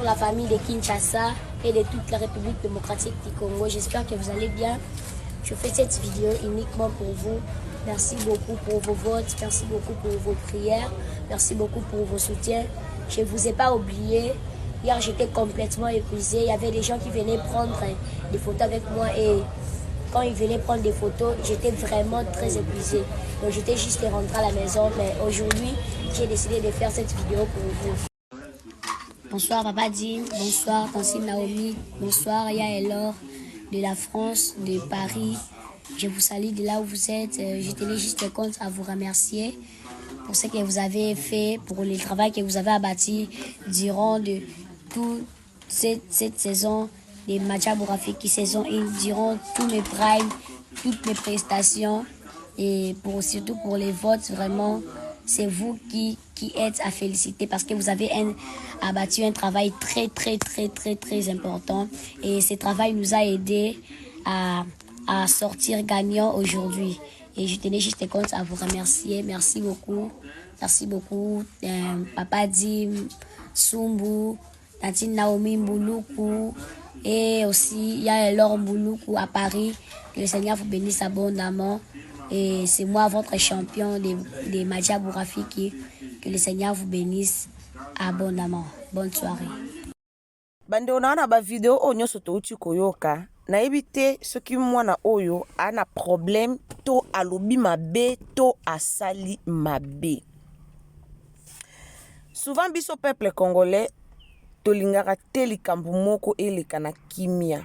la famille de Kinshasa et de toute la République démocratique du Congo. J'espère que vous allez bien. Je fais cette vidéo uniquement pour vous. Merci beaucoup pour vos votes, merci beaucoup pour vos prières, merci beaucoup pour vos soutiens. Je ne vous ai pas oublié. Hier, j'étais complètement épuisée. Il y avait des gens qui venaient prendre des photos avec moi et quand ils venaient prendre des photos, j'étais vraiment très épuisée. Donc j'étais juste rentrée à la maison, mais aujourd'hui, j'ai décidé de faire cette vidéo pour vous. Bonsoir Papa Dim, bonsoir Tantine Naomi, bonsoir Aya Elor de la France, de Paris. Je vous salue de là où vous êtes. Je tenais juste compte à vous remercier pour ce que vous avez fait, pour le travail que vous avez abattu durant toute cette saison des Madja Bourafiki saison 1, durant tous mes primes, toutes mes prestations et surtout pour les votes, vraiment, c'est vous qui êtes à féliciter parce que vous avez abattu un travail très important et ce travail nous a aidé à sortir gagnant aujourd'hui. Et je tenais juste compte à vous remercier. Merci beaucoup. Merci beaucoup. Papa Dim, Sumbu, Tantine Naomi Mbouloukou et aussi Yaelor Mbouloukou à Paris. Que le Seigneur vous bénisse abondamment. Et c'est moi votre champion des Madja Bourafiki. Que le Seigneur vous bénisse abondamment. Bonne soirée. Bande onaona ba video o nyoso touti koyoka na ebite soki mwana oyo ana problème to alobi mabe to asali mabe. Souvent biso peuple congolais tolingaka te likambo moko eleka na kimia.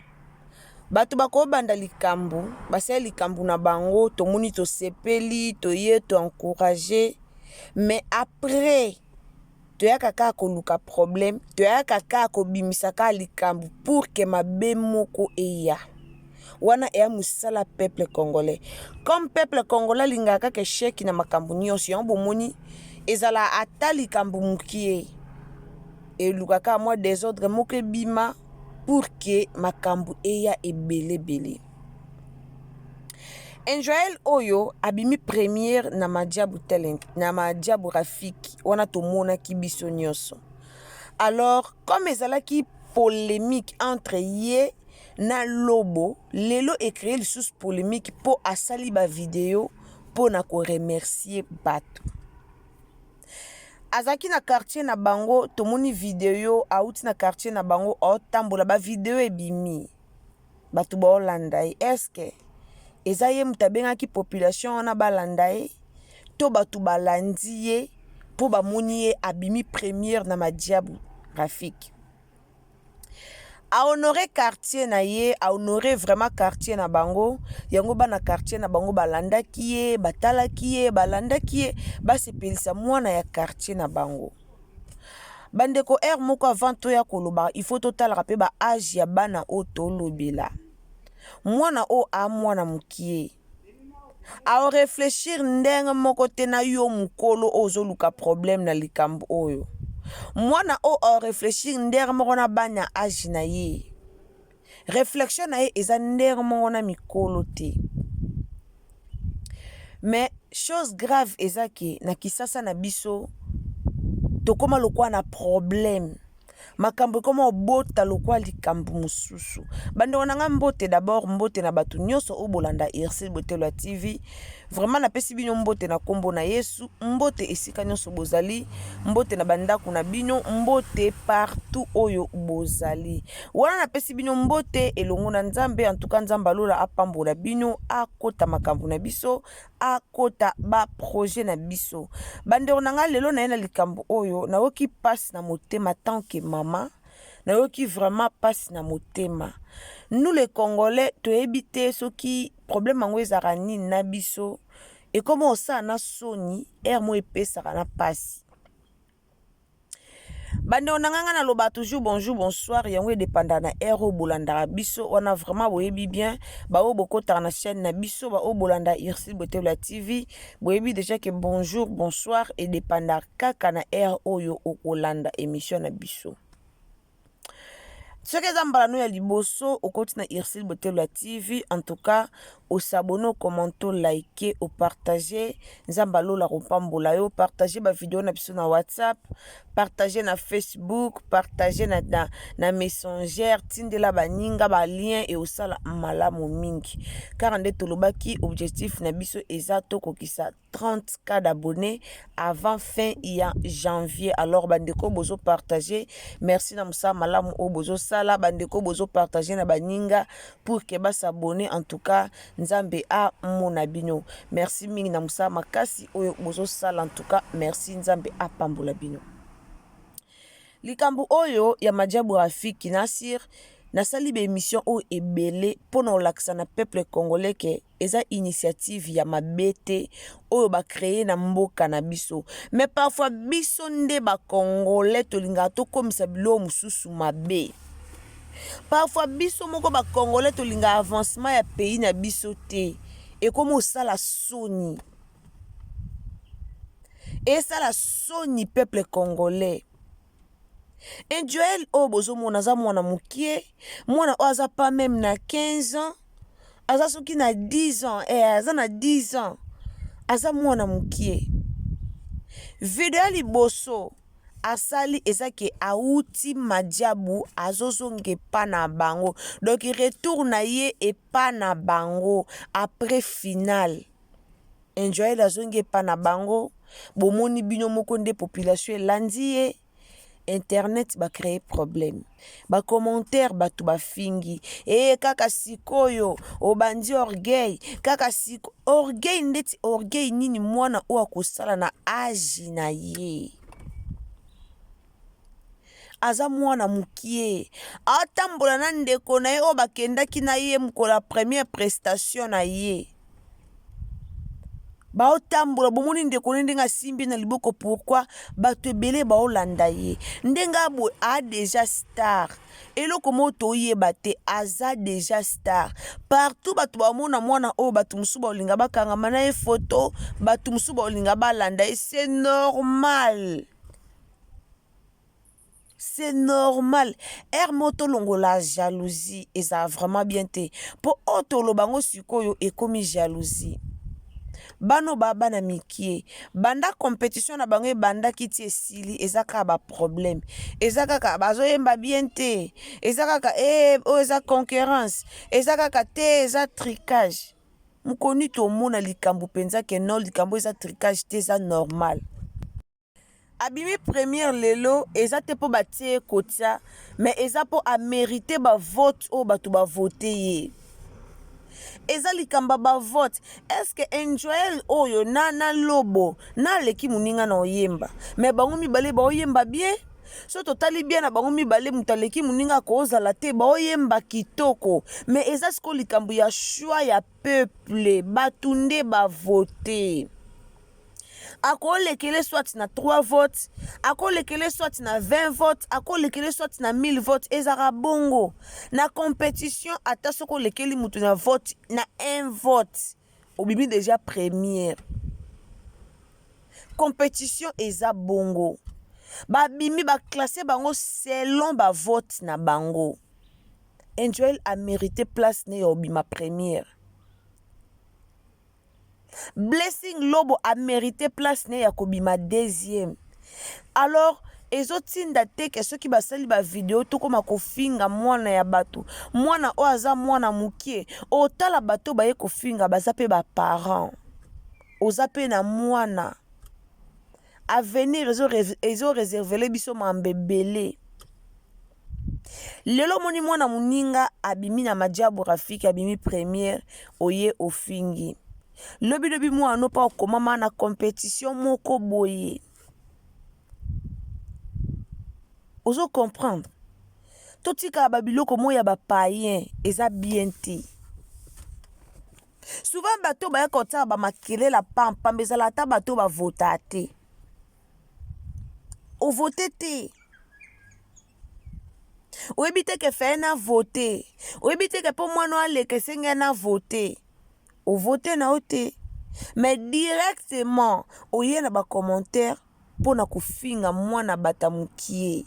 Batu bako banda likambo, basala likambo na bango, tomoni to sepeli, toye to encourager, mais après toyaka kaka koluka problème, toyaka kaka kobimisaka likambo pour que mabe moko eya. Wana eya musala peuple congolais. Comme peuple congolais lingaka ke sheki na makambo nyonso yango bomoni ezala ata likambo mukie. Et lukaka moi désordre moko bima pour que makambo eya ebele. Enjoel oyo abimi première na Madjabu talent na Madjabu Rafiki wana tomona ki biso nyonso. Alors comme ezalaki polémique entre ye na Lobo, lelo écrit le sous polémique po asali ba vidéo po na ko remercier bato. Azaki na quartier na bango tomoni vidéo auti na quartier na bango otambola ba vidéo ebimi. Bato ba Holanda est-ce que ezaye mutabengaki population wana balanda ye to batu balandi ye po bamoni ye abimi première na Madjabu Rafiki. A honorer quartier na ye, a honorer vraiment quartier na bango, yango bana quartier na bango balandaki ye, batalaki ye, balandaki ye, basepelisa mwana ya quartier na bango. Bandeko moko avant to ya koloba, il faut totalaka pe ba âge ya bana o tolobela. Mwana o a mwana mukie. A réfléchir ndenge moko te na yo mukolo ozoluka problème na likambo oyo. Mwana o a réfléchir ndenge moko na banya âge na ye. Réflexion na ye eza ndenge moko na mikolo te. Mais chose grave eza ke na kisasa na biso tokoma lokwa na problème. Makambo koma obota lokwa likambo mususu. Bande onanga mbote d'abord mbote na batu nyonso obolanda RC Botelo TV. Vraiment na pesi bino mbote na kombo na Yesu, mbote esika nyonso bozali, mbote na bandako na bino, mbote partout oyo bozali. Wana na pesi bino mbote elongo na Nzambe, en tout cas Nzamba lola apambola bino, akota makambo na biso, akota ba projet na biso. Bande onanga lelo na yena likambo oyo, na oki passe na motema tant que mama, na oki vraiment passe na motema. Nous les Congolais, to ebite soki problème ango ezaka nini na biso et comment osa na soni mo epesaka na pasi. Bande onanga na loba toujours bonjour bonsoir yango edépenda na o bolandaka biso wana vraiment boyebi bien ba o bokota na chaîne na biso ba o bolanda Irsi Botelo TV boyebi déjà que bonjour bonsoir edépenda kaka na oyo okolanda émission na biso. Ce que zambala nous ya liboso au côté na Irsil Botelo TV en tout cas au s'abonner au commenter liker au partager zambalo la rompambola yo partager ba vidéo na biso na WhatsApp partager na Facebook, partager na Messenger, tindela baninga ba lien et osala malamu mingi. Car nde tolobaki objectif na biso eza tokokisa 30K d'abonnés avant fin ya janvier. Alors bandeko bozo partager, merci na musa malamu o bozo sala, bandeko bozo partager na baninga pour que ba s'abonner. En tout cas nzambe a mona bino. Merci mingi na musa makasi oyo bozo sala. En tout cas merci nzambe a pambola bino. Likambu oyo ya Madjabou Rafiki Nasir nasali be émission o ebele pona olakisa na peuple congolais ke eza initiative ya mabete oyo ba créer na mboka na biso. Mais parfois biso nde ba congolais tolinga to komisa bilo mususu mabe. Parfois biso moko ba congolais tolinga avancement ya pays na biso te. Et comme ça la soni. Et ça la soni peuple congolais. Et Joël Obozo mona za mwana mukie, mwana oza pas même na 15 ans, aza soki na 10 ans, aza na 10 ans, aza mwana mukie. Video liboso asali ezake auti Madjabou azozonge pa na bango. Donc il retourne ye et pa na bango après finale. Joël azonge pa na bango, bomoni bino moko nde population elandiye. Internet ba créer problème. Ba commentaire batu ba fingi. Kaka sikoyo obandi orgueil. Kaka siko orgueil ndeti orgueil nini mwana o akosala na agi na ye. Aza mwana mukie. Atambola na ndeko na ye o bakendaki na ye mkola première prestation na ye. Bao tambola bomoni ndeko ndenga simbi na liboko pourquoi bato ebele bao landa ye ndenga bo a déjà star eloko moto yeba te aza déjà star partout bato bamona mwana o bato musu baolinga bakanga mana ye photo bato musu baolinga balanda ye c'est normal. C'est normal. Moto longo la jalousie et ça vraiment bien te po otolo bango sikoyo e komi jalousie. Bano baba na mikie banda compétition na bango banda kiti esili ezaka ba problème ezaka ka bazo yemba bien te ezaka ka eza concurrence ezaka ka te eza tricage mukoni to mona likambo penza ke no likambo eza tricage te eza normal. Abimi première lelo eza te po batie kotia mais eza po a mériter ba vote o batu ba voter ye. Eza likamba ba vote. Est-ce que Joël oyo na lobo na leki muninga na oyemba mais bango mibale ba oyemba bien so totali bien na bango mibale mutaleki muninga ko ozala te ba oyemba kitoko mais eza siko likambo ya choix ya peuple batunde ba voter. Ako lekele soit na 3 votes, ako lekele soit na 20 votes, ako lekele soit na 1000 votes, ezara bongo. Na compétition, ata soko lekeli mutu na vote, na 1 vote. Obibi déjà première. Compétition eza bongo. Ba bimi ba classé bango selon ba vote na bango. Joël a mérité place ne obima première. Blessing Lobo a mérité place ne yakobima deuxième. Alors ezotinda te ke soki basali ba vidéo to koma kofinga mwana ya bato mwana o aza mwana mukie otala bato baye kofinga bazape ba parents ozape na mwana avenir ezo réserver biso mambebele. Lelo moni mwana muninga abimi na Madjabou Rafiki abimi première oye ofingi. Lobi mwana pa komama na compétition moko boye. Ozo comprendre. Totika babiloko moya ba païen eza bien te. Souvent bato ba kota ba makele la pampa mbezala ta bato ba vota te. O vote te. O ebite ke fe na vote. O ebite ke po mwana ale ke senga na vote. O vote na ote. Mais directement oye na ba commentaire pour na kufinga mwana batamukie.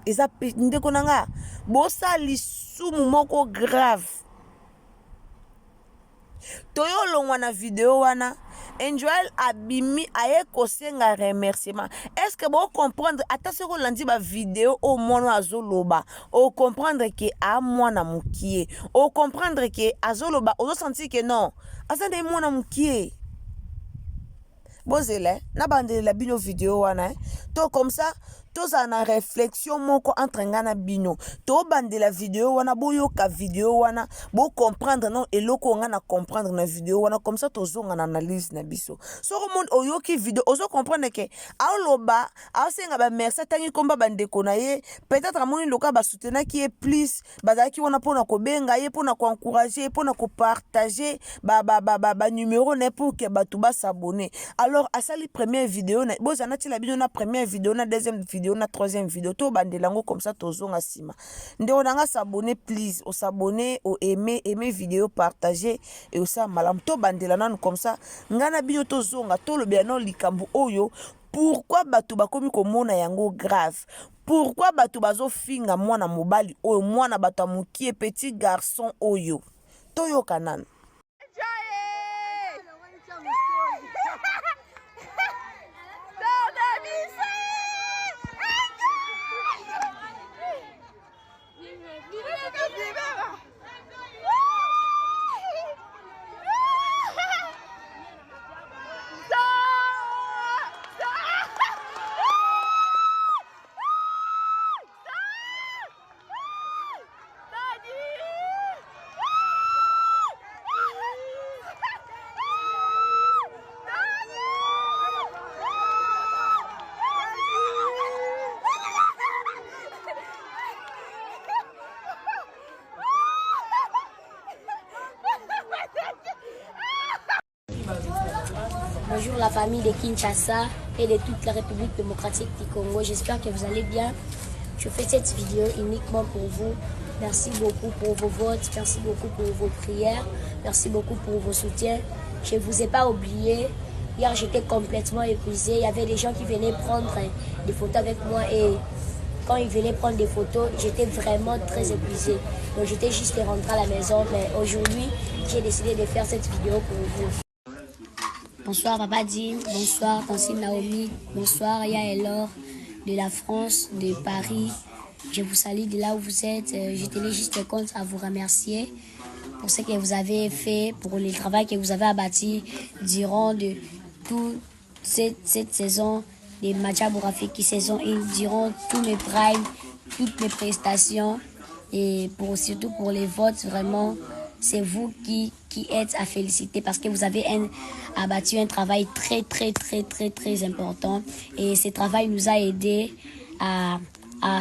Eza ndeko nanga bosa lisumu moko grave. Toyo longwa na video wana Joel abimi aye kosenga remerciement. Est-ce que vous comprendre ata ce que lundi ba vidéo au mono azoloba o comprendre que a mwana mukie o comprendre que azoloba o sentir que non asande mwana mukie bozele na bande la bino vidéo wana to comme ça toza na réflexion moko entre nga na bino to bande la vidéo wana boyoka vidéo wana bo comprendre non eloko nga na comprendre na vidéo wana comme ça tozonga na analyse na biso so monde oyoki vidéo ozo comprendre que aloba asenga ba merci tangi komba bande kona ye peut-être amoni loka ba soutenir qui est plus bazaki wana pona ko benga ye pona ko encourager pona ko partager ba numéro ne pour que batu ba s'abonner alors asali première vidéo na bozana ti la bino na première vidéo na deuxième vidéo na troisième vidéo to bandelango comme ça tozonga sima nde onanga s'abonner please o s'abonner o aimer vidéo partager et o ça malam to bandelana comme ça ngana bino tozonga to lo bien non likambu oyo pourquoi batu bakomi komona yango grave pourquoi batu bazo finga mwana mobali oyo mwana batu amukie petit garçon oyo toyo kanana Bonjour la famille de Kinshasa et de toute la République démocratique du Congo. J'espère que vous allez bien. Je fais cette vidéo uniquement pour vous. Merci beaucoup pour vos votes, merci beaucoup pour vos prières, merci beaucoup pour vos soutiens. Je ne vous ai pas oublié. Hier, j'étais complètement épuisée. Il y avait des gens qui venaient prendre des photos avec moi et quand ils venaient prendre des photos, j'étais vraiment très épuisée. Donc j'étais juste rentrée à la maison. Mais aujourd'hui, j'ai décidé de faire cette vidéo pour vous. Bonsoir Papa Dim, bonsoir Tantine Naomi, bonsoir Ya Elor de la France, de Paris. Je vous salue de là où vous êtes. Je tenais juste compte à vous remercier pour ce que vous avez fait, pour le travail que vous avez abattu durant toute cette saison de Madja Bourafiki saison 1, durant tous mes primes, toutes mes prestations et surtout pour les votes, vraiment. C'est vous qui êtes à féliciter parce que vous avez abattu un travail très important. Et ce travail nous a aidé à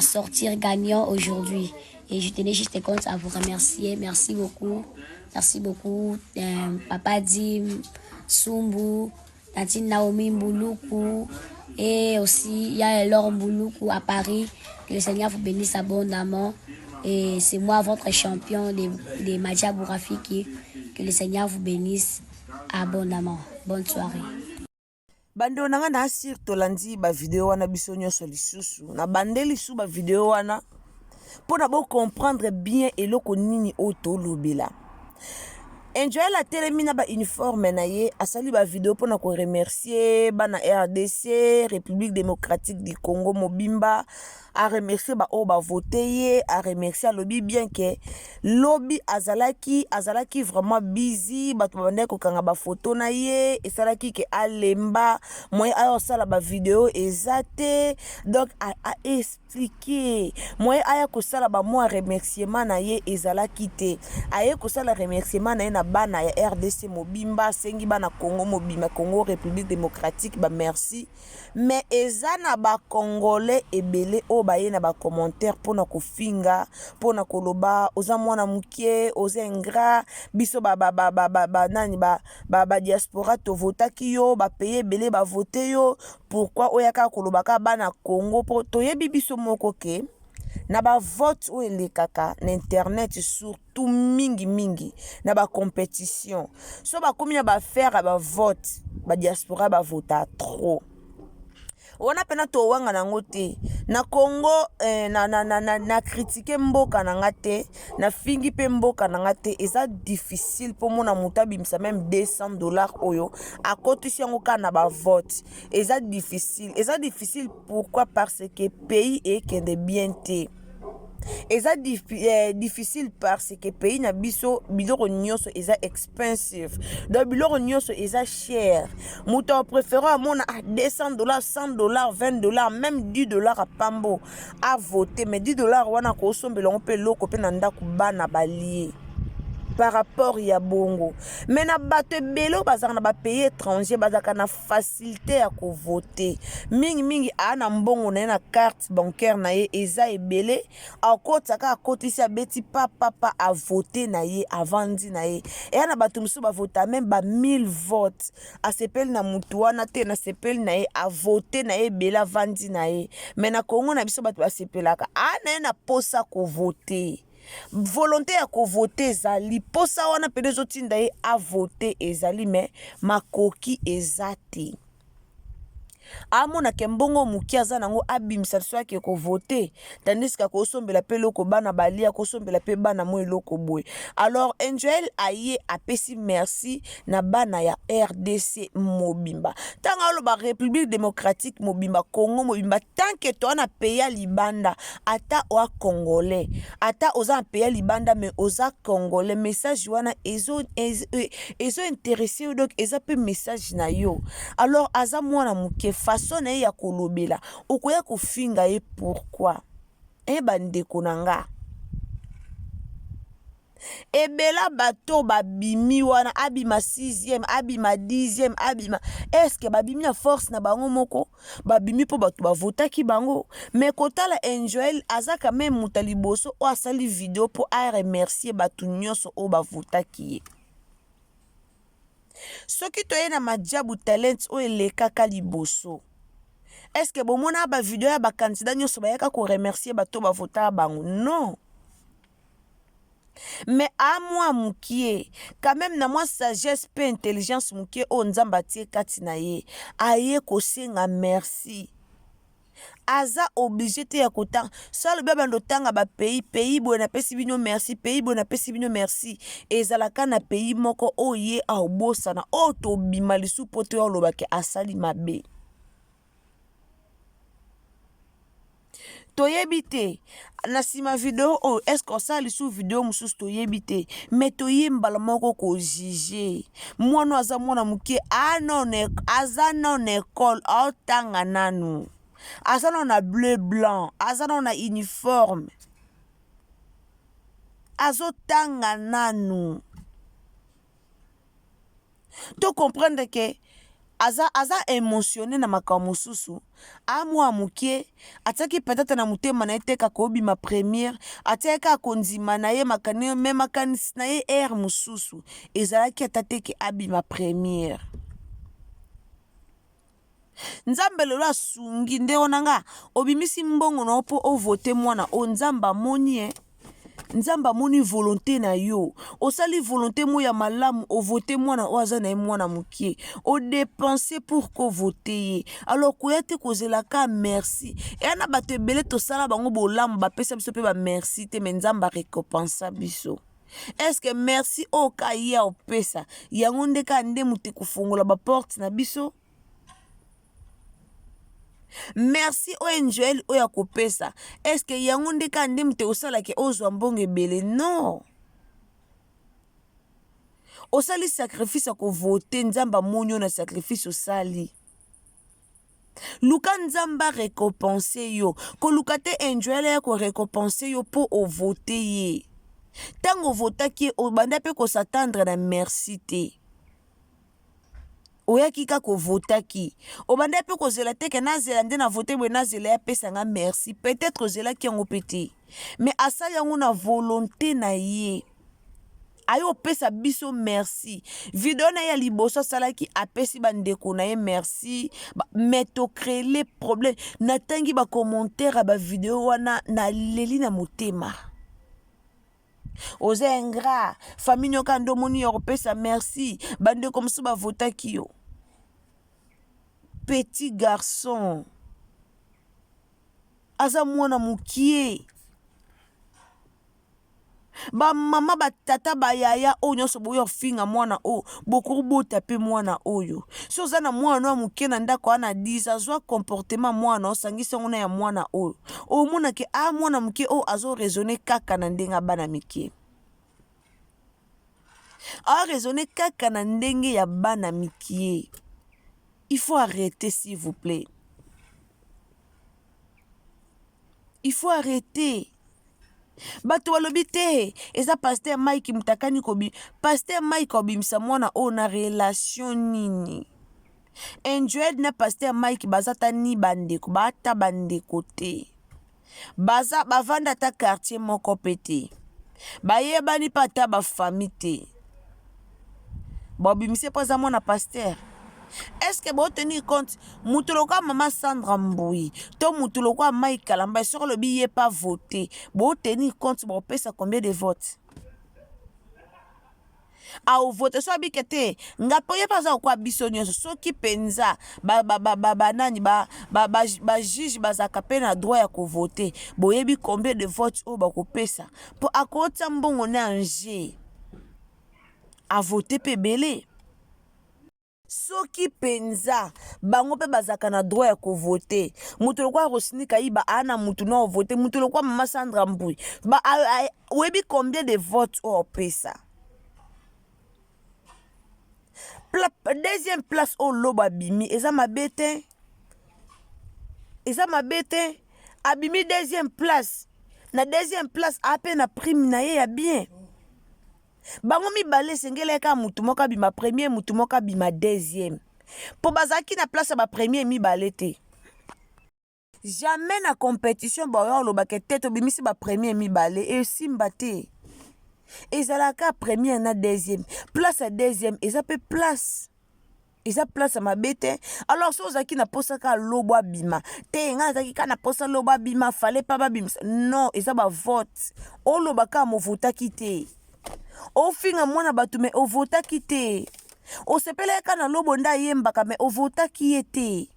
sortir gagnant aujourd'hui. Et je tenais juste compte à vous remercier. Merci beaucoup. Merci beaucoup. Papa Dim, Sumbu, Tantine Naomi Mbouloukou et aussi Yaelor Mbouloukou à Paris. Que le Seigneur vous bénisse abondamment. Et c'est moi, votre champion de Madja Bourafiki. Que le Seigneur vous bénisse abondamment. Bonne soirée. Bando nanga na sir tolandi ba vidéo wana biso nyonso lisusu. Na bandeli su ba vidéo wana pour d'abord comprendre bien eloko nini o tolobela. Enjoy la télémina ba uniforme na ye asali ba vidéo pour na ko remercier bana RDC République démocratique du Congo mobimba a remercier ba o ba voter a remercier lobby bien que lobby azalaki vraiment busy ba tobande ko kanga ba photo na ye esalaki ke alemba moye ayo sala ba vidéo ezate donc a expliquer moye aya ko sala ba mo remerciement na ye ezalaki te aye ko sala remerciement na ye na bana ya RDC mobimba sengi bana Congo mobimba Congo République démocratique ba merci mais ezana ba congolais ebele o ba ye na ba commentaire pona ko finga pona ko loba oza mwana mukie oza ingrat biso ba nani ba diaspora to votaki yo ba payer ebele ba voter yo pourquoi oyaka ko loba ka bana Congo po to yebi biso moko ke na ba vote ou elekaka na internet surtout mingi na ba compétition so ba komi na ba faire ba vote ba diaspora ba vota trop wana pena to wanga nango te na Congo na critiquer mboka nanga te na fingi pe mboka nanga te eza difficile pour mona muta bimisa même $200 oyo akotisi yango ka na ba vote eza difficile pourquoi parce que pays ekende bien te eza difficile parce que pays na biso biloko nyonso eza expensive donc biloko nyonso eza cher muto préféré amona $200 $100 $20 même $10 a pambo a voter mais $10 wana ko sombela ngo pe loko pe na ndako bana balie par rapport ya bongo mais na bato ebele bazaka na bapays étranger bazaka na facilité ya kovote mingi ana mbongo na ye na carte bancaire na ye eza ebele akotaka akotisi abeti papa avote na ye avandi na ye eya na bato mosusu bavota même ba 1000 votes asepeli na mutu wana te na sepeli na ye avote na ye ebele avandi na ye mais na Congo na biso bato basepelaka ana ye na posa kovote volonté ya kovote ezali posa wana pede ezotinda ye avote ezali mais makoki eza te amonake mbongo moki aza nango abimisa liso yake kovote tandis ka kosombela pe loko bana balia kosombela pe bana mo eloko boye alors Angel aye apesi merci na bana ya RDC mobimba tanga oloba République démocratique mobimba Congo mobimba tant que to na pays libanda ata oa congolais ata oza pays libanda mais oza congolais message wana ezo intéressé donc eza pe message na yo alors aza mwana moke façon na ya kolobela okoya kofinga ye pourquoi bandeko nanga ebela bato babimi wana abima 6e abima 10e abima est-ce que babimi na force na bango moko babimi po bato bavotaki bango mais kotala Angel aza quand même mutaliboso o asali vidéo po a remercier bato nyonso o bavotaki ye soki toye na majabu talent o elekaka liboso est-ce que bomona ba vidéo ya ba candidat nyonso bayaka ko remercier bato bavota bango non mais à moi mukie quand même na moi sagesse pe intelligence mukie o nzamba tie kati na ye aye ko senga merci aza obligé te ya kotanga solo beba ndotanga ba pays bo na pesi bino merci pays bo na pesi bino merci ezalaka na pays moko oye a obosa na o to bima lisu poto ya lobake asali mabe toyebi te na sima video o est-ce que ça lisu video mususu toyebi te mais toyembala moko ko juger mwana aza mwana muke aza non école otanga nanu aza na bleu blanc aza na uniforme azotanga nanu to comprendre que aza émotionné na makambo mosusu amwa muke ataki peut-être na mutema na eteka ko bima première ateka kondima na ye makane même makanisi na ye air mosusu ezalaki atateke abima première nzambe lelo asungi nde onanga obimisi mbongo na opo ovote mwana o nzamba moni nzamba moni volonté na yo osali volonté mo ya malamu ovote mwana o aza na mwana mukie o dépenser pour ko voter alors koyate kozelaka merci et na bato ebele to sala bango bolamu bapesa biso pe ba merci te mais nzamba récompensa biso est-ce que merci o kaya opesa yango ndeka nde muti kufungola ba porte na biso merci o Angel o ya kopesa est-ce que yango ndeka nde mte osala ke ozwa mbongo ebele non osali sacrifice ko voter nzamba monyo na sacrifice osali luka nzamba récompenser yo ko luka te Angel ya ko récompenser yo po o voter ye tango votaki o banda pe ko s'attendre na merci te oyaki ka ko votaki obanda pe ko zela te ke na zela nde na voter bo na zela ya pesa nga merci peut-être zela ki yango pete mais asali yango na volonté na ye ayo pesa biso merci video na ya liboso salaki apesi bandeko na ye merci mais to créer les problèmes na tangi ba commentaire ba video wana na leli na motema oze ingrat famille nyoka ndo moni yo pesa merci bande comme ça ba votaki yo petit garçon aza mwana mukie. Ba mama ba tata ba yaya o nyonso boyo finga mwana o bokuru bota pe mwana oyo. So za na mwana wa mukie na ndako ana 10 azwa comportement mwana osangisa ngona ya mwana oyo. O mona ke a mwana mukie o azo raisonner kaka na ndenga bana mikie. A raisonner kaka na ndenge ya bana mikie. Il faut arrêter s'il vous plaît. Il faut arrêter. Bato balobi te eza pasteur Mike mutakani kobi pasteur Mike obimisa mwana o na relation nini. Enjoyed na pasteur Mike bazata ni bandeko bata bandeko te. Baza bavanda ta quartier moko pete. Bayebani pata ba famille te. Bobimise poza mwana pasteur. Est-ce que vous tenir compte Moutoloka maman Sandra Mboui to Moutoloka Mike Kalamba sur le billet pas voté. Vous tenir compte bon pesa combien de votes? A au vote so bikete ngapoye pas za kwa bisonyo so ki penza nani ba juge bazaka pe na droit ya ko voter. Boyebi combien de votes o ba ko pesa pour akota mbongo na anje a voter pe belé. Soki penza bango pe bazaka na droit ya ko voter. Mutu lokwa Rosinika iba ana mutu na voter. Mutu lokwa mama Sandra Mboui ba webi combien de votes o pesa. Deuxième place au loba bimi eza mabete. Eza mabete abimi deuxième place. Na deuxième place ape na prime na ye ya bien. Bango mibale sengele ka mutu moka bima premier mutu moka bima deuxième. Po bazaki na place ba premier mibale te. Jamais na compétition ba yo lo ba ke tete bimisi ba premier mibale et simba te. Ezalaka premier na deuxième. Place à deuxième eza pe place. Eza place à mabete. Alors so zaki na posa ka lobo bima. Te nga zaki ka na posa lobo bima fallait pas ba bimisa. Non, eza ba vote. O loba ka mo vota kite. O finga mwana batu me o vota kite. O sepele ka na lobo nda yembaka me o vota kiete.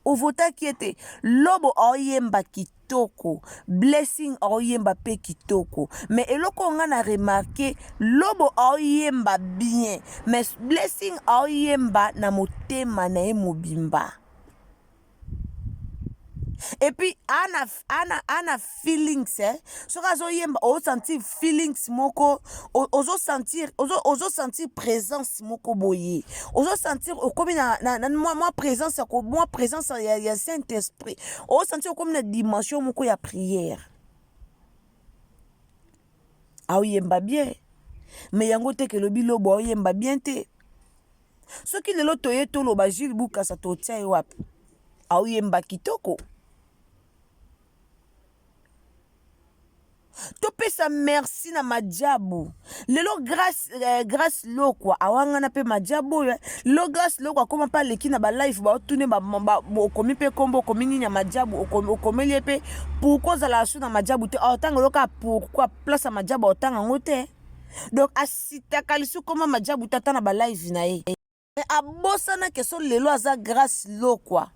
O vota kiete. Lobo o yemba kitoko. Blessing o yemba pe kitoko. Mais eloko nga na remarqué lobo o yemba bien. Mais blessing o yemba na motema na ye mobimba. Et puis ana feelings so kazo yemba o sentir feelings moko ozo sentir présence moko boye ozo sentir comme na moi présence ya Saint-Esprit o sentir comme na dimension moko ya prière a yemba bien mais yango te ke lobi lobo o yemba bien te soki lelo toye to loba Jules Bukasa to tia wapi a yemba kitoko. Topesa merci na majabu. Lelo grâce lo kwa awanga na pe majabu lo grâce lo kwa koma pa leki na ba life ba otune ba okomi pe kombo komini nya majabu okomeli pe pourquoi za la su na majabu te otanga loka pourquoi place à majabu otanga ngote. Donc asita kalisu koma majabu tata na ba life na ye. Abosa na keso lelo aza grâce lo kwa.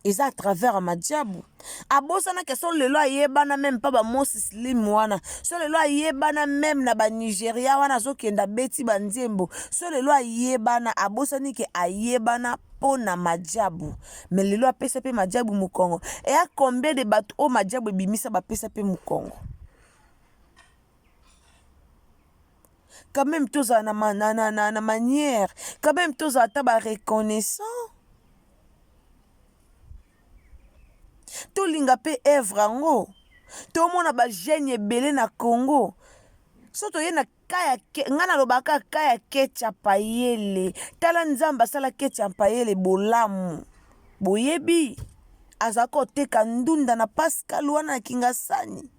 Eza à travers Madjabu. Abosana ke so lelo ayebana même pas ba Moses Slim wana. So lelo ayebana même na ba Nigeria wana zo kenda beti banzembo. So lelo ayebana abosani ke ayebana pona Madjabu. Mais lelo apesa pe Madjabu mu Congo. Et à combien de bateaux o Madjabu bimisa ba pesa pe mu Congo. Quand même tous na manière, quand même tous à taba reconnaissant. To linga pe evrango to mona ba jeune belé na Congo soto ye na kaya ngana lobaka kaya kecha payele tala nzamba sala kecha payele bolamu boyebi azako teka ndunda na Pascal wana kingasani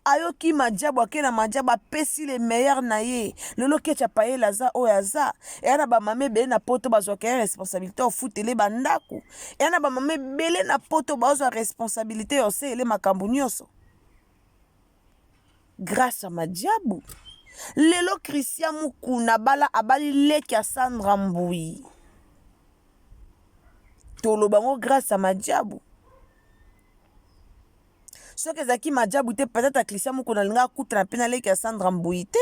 ayoki majabu akena majabu apesi le meilleur na ye lelo kecha paye laza oyaza yana ba mame bele na poto bazwa ke responsabilité o futele bandako yana ba mame bele na poto bazwa responsabilité o se ele makambu nyonso grâce à majabu lelo Christian Mukuna bala abali leki ya Sandra Mboui tolobango grâce à majabu. Soki ezaki majabu te peut-être Christian moko nalinga kutana pe na leki ya Sandra Mbuyi te.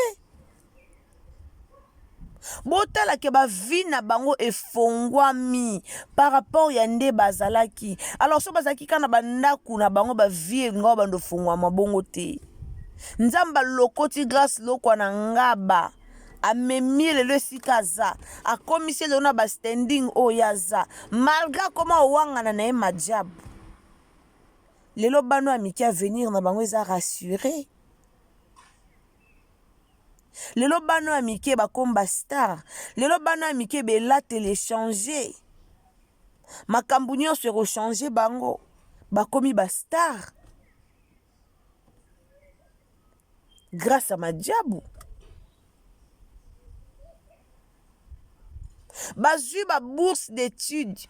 Botala ke ba vie na bango efongwami par rapport ya nde bazalaki. Alors so bazalaki kana bandaku na bango ba vie ngo bando fongwama bongo te. Nzamba lokoti grâce loko na ngaba. Amemi lelo esika aza akomisi lelo na ba standing oyo aza malgré comment owangana na ye majabu. Lelo bano ya mike avenir na bango eza rassuré. Lelo bano ya mike bakomba star. Lelo bano ya mike bela téléchanger. Makambu nyonso rechange bango bakomi ba star grâce à majabu. Bazui ba bourse d'études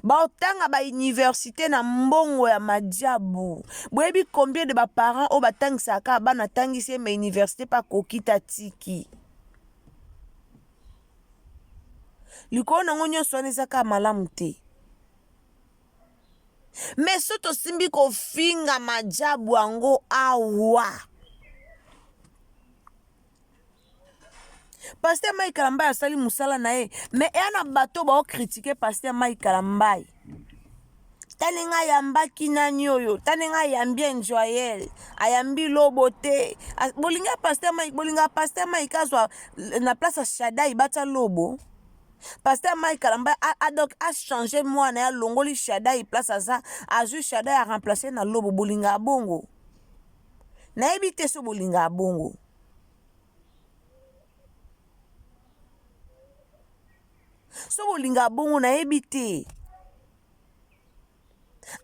baotanga ba université na mbongo ya majabu. Boyebi combien de ba parents o batangisaka bana tangisi ma université pa kokita tiki. Likolo nango nyonso wana ezaka malamu te. Mais soto simbi kofinga majabu yango awa. Pasteur Mike Kalambai asali musala na ye, mais yana bato ba critiquer Pasteur Mike Kalambai. Taninga yambaki nani oyo, taninga yambi Joyel, ayambi lobote. Bolinga Pasteur Mike azwa na place à Shaddai bata lobo. Pasteur Mike Kalambai donc a changé moi na longoli Shaddai place aza, azu Shaddai a remplacé na lobo bolinga bongo. Na ebite so bolinga bongo. So bolinga bongo na ebite.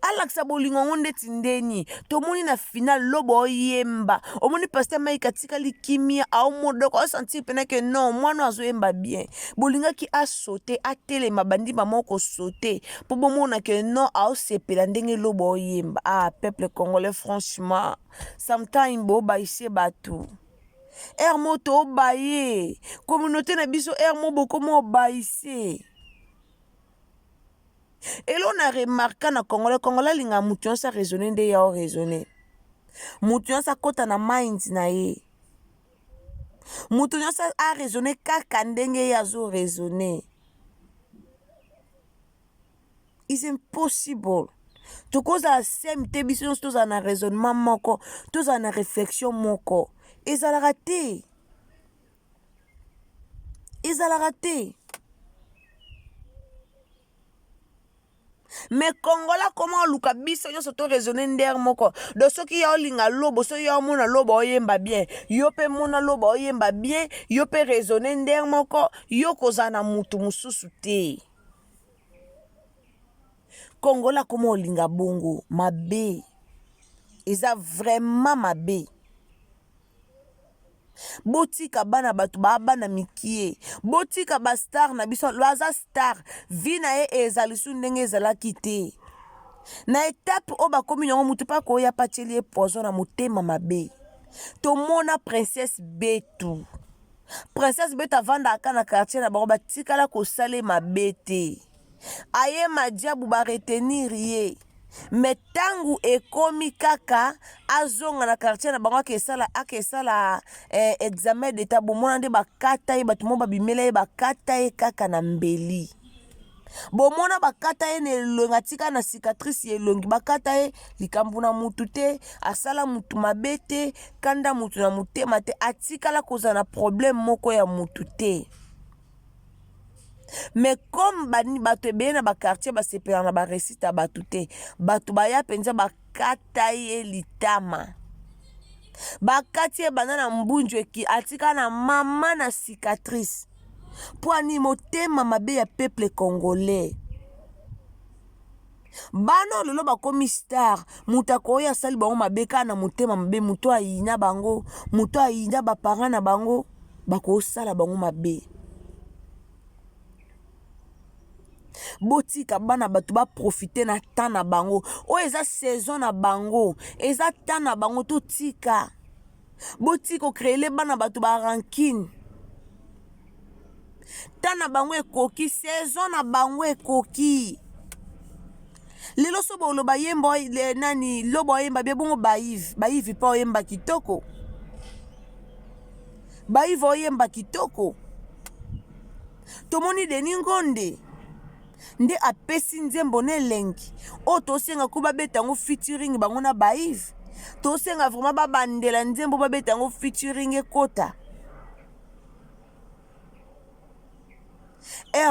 Alaksa bolingo ngonde tindeni. Tomoni na final lobo yemba. Omoni Pasteur Mike katika likimia au modoko senti pena que non mwana azo yemba bien. Bolinga ki a sauté a tele mabandi moko sauté. Po bomona que non au sepela ndenge lobo yemba. Ah peuple congolais franchement sometimes bo baïse batu. Moto baye. Communauté na biso mo boko baïse. Et là, on a remarqué na Congolais linga mutu sa raisonner nde ya raisonner. Mutu sa kota na mind na ye. Mutu sa a raisonner kaka ndenge ya zo raisonner. It's impossible. To cause la same te biso tous na raisonnement moko, tous na réflexion moko. Ezala raté. Mais Congola comment luka biso nyo soto raisonner nder moko do soki ya olinga lobo so ya mona lobo oyemba bien yo pe mona lobo oyemba bien yo pe raisonner nder moko yo kozana mutu mususu te. Congola comment olinga bongo mabe eza vraiment mabe. Botika bana batu bana mikie botika ba star na biso loaza star vina e ezalisu ndenge ezalaki te na étape o bakomi nyongo mutu pa ko ya pateli poison na motema mabe. Tomona princesse Betu avanda aka na quartier na bango batikala kosale mabe te aye majabu ba retenir ye. Mais tangu ekomi kaka azonga na quartier na bango akesala examen d'état bomona nde bakata ye batu mo babimela ye bakata ye kaka na mbeli. Bomona bakata ye na elongi atika na cicatrice elongi bakata ye likambu na mutu te asala mutu mabe te kanda mutu na motema te atikala koza na problème moko ya mutu te. Mais comme bani bato ebeye na bakartier basepela na baresita batu te bato baya penza bakata ye litama bakati ye banda na mbunju eki atika na mama na cicatrice po ani motema mabe ya peuple congolais. Bano lelo bakomi star mutu akoya asali bango mabe kaka na motema mabe mutu ayina bango mutu ayina baparent na bango bakosala bango mabe. Botika bana batu ba profiter na temps na bango o eza saison na bango eza temps na bango to tika botiko créer bana batu ba rancune temps na bango ekoki saison na bango ekoki lelo so boloba yemba nani lobo yemba bia bongo baive pa oyemba kitoko baive oyemba kitoko tomoni Deni Ngonde nde apesi nzembo ne elengi oyo tosenga ko babeta yango featuring bango na baive tosenga vraiment babandela nzembo babeta yango featuring ekota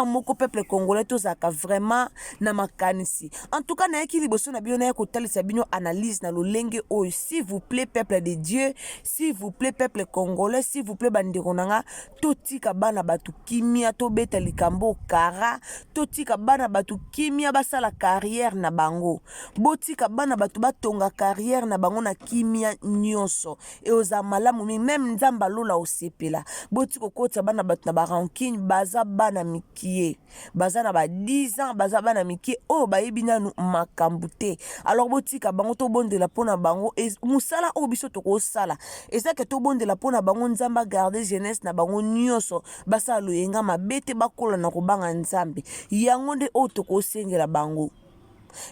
moko peuple congolais tozaka vraiment na makanisi en tout cas nayaki liboso na bino naye kotalisa bino analyse na lolenge oyo s'il vous plaît peuple de Dieu s'il vous plaît peuple congolais s'il vous plaît bandeko nanga totika bana batu kimia tobeta likambo kara totika bana batu kimia basala carrière na bango botika bana batu batonga carrière na bango na kimia nyonso e oza malamu même nzamba lola osepela botika kokota bana batu na barankine baza bana mikie baza na ba 10 ans baza bana mikie o bayebi nanu makambu te alors botika bango tobondela pona bango musala o biso tokosala ezaka tobondela pona bango nzamba garder jeunesse na bango nyonso basala loyenga mabete bakola na kobanga nzambe yango nde o tokosengela bango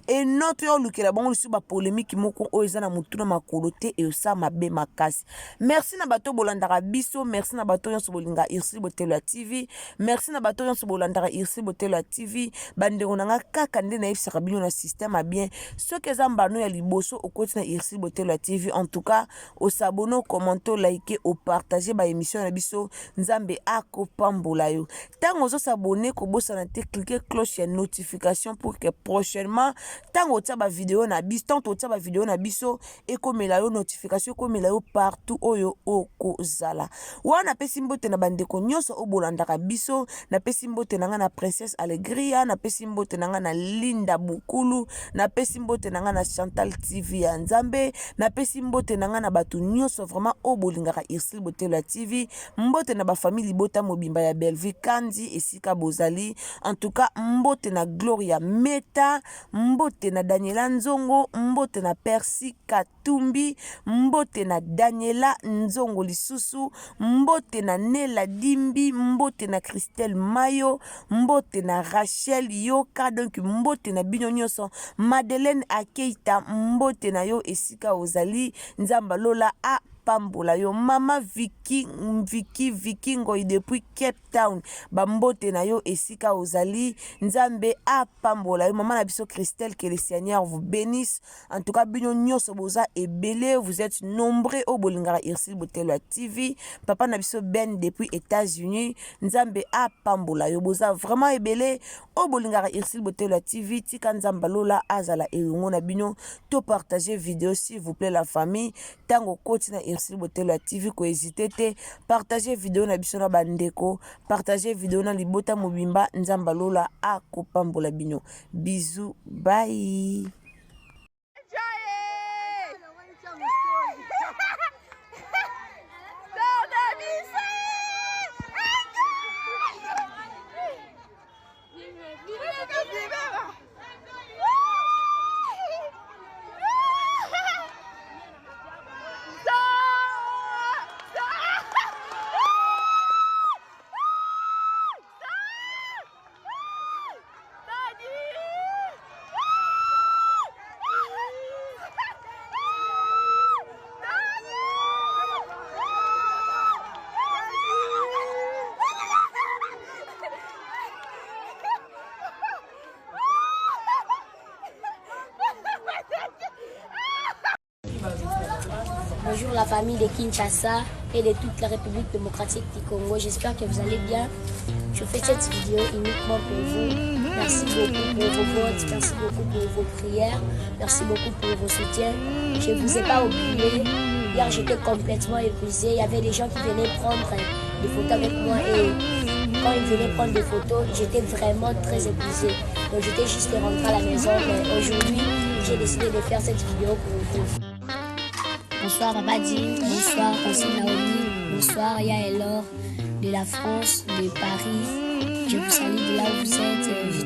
et notre olukela bango lisu ba polémique moko o eza na mutuna makolo te e osa mabe makasi merci na bato bolandaka biso merci na bato nyonso bolinga Irsile Botelo TV merci na bato nyonso bolandaka Irsile Botelo TV bandeko nanga kaka nde na yebisaka bino na système a bien soki eza mbano ya liboso okoti na Irsile Botelo TV en tout cas osabone commenter liker o partager ba émission na biso nzambe akopambola yo tango ozosabone kobosana te cliquer cloche ya notification pour que prochainement tango tia ba vidéo na biso tanto tia ba vidéo na biso ekomela yo notification ekomela yo partout oyo okozala wana pesi mbote na bandeko nyonso obolandaka biso na pesi mbote nanga na Princesse Alegria na pesi mbote nanga na Linda Bukulu na pesi mbote nanga na Chantal TV ya Nzambe na pesi mbote nanga na batu nyonso vraiment obolingaka Irsile Botelo TV mbote na ba famille Bota Mobimba ya Belleville Kandi esika bozali en tout cas mbote na Gloria Meta mbote na Daniela Nzongo mbote na Percy Katumbi mbote na Daniela Nzongo lisusu mbote na Nela Dimbi mbote na Christelle Mayo mbote na Rachel Yoka donc mbote na bino nyonso Madeleine Akeita mbote na yo esika ozali nzamba lola a pambola yo mama Vicky Ngoi depuis Cape Town bambote na yo esika ozali nzambe a pambola yo mama na biso Christelle que le Seigneur vous bénisse en tout cas bino nyonso boza ebele vous êtes nombreux au bolingara Irsile Botelo TV papa na biso Ben depuis États-Unis nzambe a pambola yo boza vraiment ebele au bolingara Irsile Botelo TV tika nzamba lola azala elongo na bino to partager vidéo s'il vous plaît la famille tango koti na Irsile Botelo TV ko hésiter te partager vidéo na biso na bandeko partager vidéo na Libota Mobimba nzamba lola akopambola bino bisous bye Bonjour la famille de Kinshasa et de toute la République démocratique du Congo. J'espère que vous allez bien. Je fais cette vidéo uniquement pour vous. Merci beaucoup pour vos votes, merci beaucoup pour vos prières, merci beaucoup pour vos soutiens. Je ne vous ai pas oublié. Hier, j'étais complètement épuisé. Il y avait des gens qui venaient prendre des photos avec moi et quand ils venaient prendre des photos, j'étais vraiment très épuisé. Donc j'étais juste rentré à la maison. Mais aujourd'hui, j'ai décidé de faire cette vidéo pour vous. Bonsoir Papa Dine, bonsoir Pascal Naomi, bonsoir Yaelor de la France, de Paris. Je vous salue de là où vous êtes. Je